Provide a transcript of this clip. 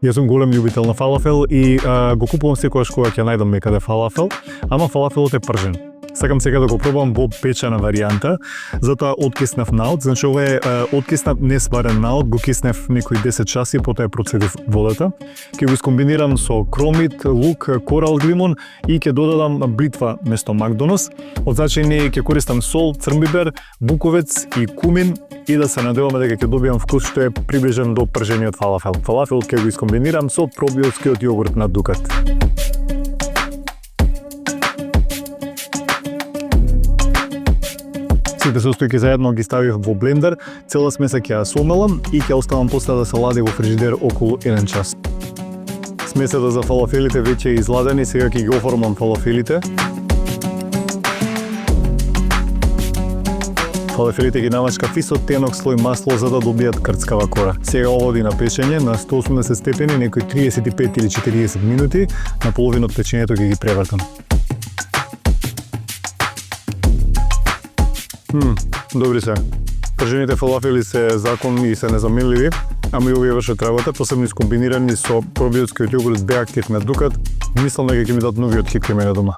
Јас сум голем љубител на фалафел и го купувам секогаш кога ќе најдам некаде фалафел, ама фалафелот е пржен. Сакам сега да го пробам во печена варијанта, затоа откиснав наот, значи ова е откиснав не сварен наот, го киснев некои 10 часи, потоа ја процедив водата. Ќе го искомбинирам со кромит, лук, корал, лимон и ќе додадам бритва место макдонос. Од значење ќе користам сол, црнбибер, буковец и кумин и да се надеваме дека ќе добијам вкус што е приближен до пржениот фалафел. Фалафелот ќе го искомбинирам со пробиотскиот јогурт на Дукат. Сите состојки заедно ги ставив во блендер, цела смеса ќе ја сомелам и ќе оставам после да се лади во фрижидер околу 1 час. Смесата за фалафелите веќе е изладена, сега ќе ги оформам фалафелите. Фалафелите ги намачкав и со тенок слој масло за да добијат крцкава кора. Сега оводи на печење на 180 степени, некои 35 или 40 минути, на половина од печењето ќе ги превртам. Добри се. Пржените фалафели се законни и се незаменливи, ама и овие вршат работа, посебно искомбинирани со пробиотскиот јогурт Беактив на Дукат. Мислам дека ќе ми дадат новиот хит кај мене дома.